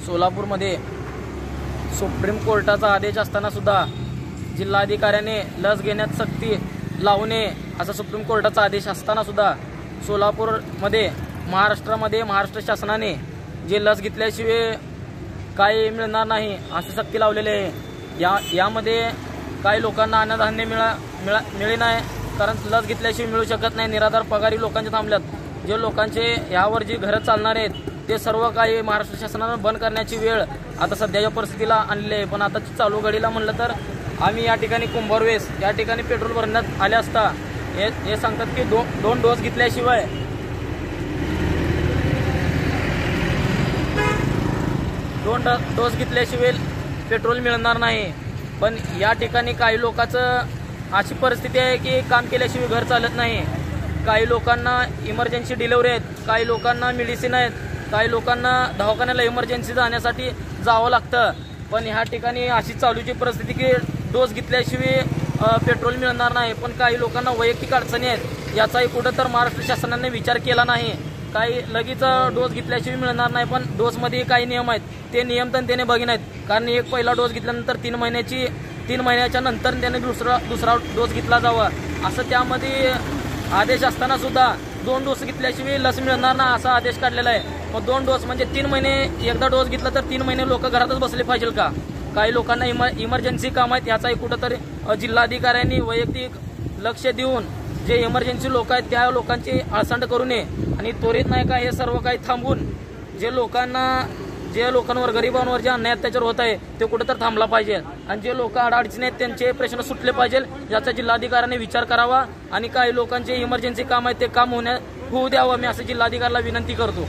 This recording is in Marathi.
सोलापूरमध्ये सुप्रीम कोर्टाचा आदेश असताना सुद्धा जिल्हाधिकाऱ्याने लस घेण्यात सक्ती लावू नये असा सुप्रीम कोर्टाचा आदेश असताना सुद्धा सोलापूरमध्ये महाराष्ट्र शासनाने जे लस घेतल्याशिवाय काही मिळणार नाही असे सक्ती लावलेले आहे। यामध्ये काही लोकांना अन्नधान्य मिळे नाही, कारण लस घेतल्याशिवाय मिळू शकत नाही। निराधार पगारी लोकांचे थांबल्यात। जे लोकांचे यावर जी घरं चालणार आहेत ते सर्व काही महाराष्ट्र शासनानं बंद करण्याची वेळ आता सध्याच्या परिस्थितीला आणली आहे। पण आता चालू घडीला म्हणलं तर आम्ही या ठिकाणी कुंभारवेस या ठिकाणी पेट्रोल भरण्यात आले असता हे सांगतात की दोन डोस घेतल्याशिवाय पेट्रोल मिळणार नाही। पण या ठिकाणी काही लोकांचं अशी परिस्थिती आहे की काम केल्याशिवाय घर चालत नाही। काही लोकांना इमर्जन्सी डिलिव्हरी आहेत, काही लोकांना मेडिसिन आहेत, काही लोकांना दवाखान्याला इमर्जन्सी जाण्यासाठी जावं लागतं। पण ह्या ठिकाणी अशी चालूची परिस्थिती की डोस घेतल्याशिवाय पेट्रोल मिळणार नाही। पण काही लोकांना वैयक्तिक अडचणी आहेत, याचाही कुठं तर महाराष्ट्र शासनाने विचार केला नाही। काही लगेच डोस घेतल्याशिवाय मिळणार नाही, पण डोसमध्ये काही नियम आहेत, ते नियम त्याने बघित नाहीत। कारण एक पहिला डोस घेतल्यानंतर 3 महिन्याच्या नंतर त्याने दुसरा डोस घेतला जावा असं त्यामध्ये आदेश असताना सुद्धा 2 डोस घेतल्याशिवाय लस मिळणार ना असा आदेश काढलेला आहे। मग 2 डोस म्हणजे 3 महिने, एकदा डोस घेतला तर 3 महिने लोक घरातच बसले पाहिजे का? काही लोकांना इमर्जन्सी काम आहेत, याचाही कुठंतरी जिल्हाधिकाऱ्यांनी वैयक्तिक लक्ष देऊन जे इमर्जन्सी लोक आहेत त्या लोकांची आळसांड करू नये आणि त्वरित नाही का हे सर्व काही थांबून जे लोकांवर गरिबांवर जे अन्याय अत्याचार होत आहे ते कुठं तर थांबला पाहिजे आणि जे लोक अडचणी आहेत त्यांचे प्रश्न सुटले पाहिजे याचा जिल्हाधिकाऱ्यांनी विचार करावा आणि काही लोकांचे इमर्जन्सी काम आहे ते काम होऊ द्यावं, मी असं जिल्हाधिकाऱ्याला विनंती करतो।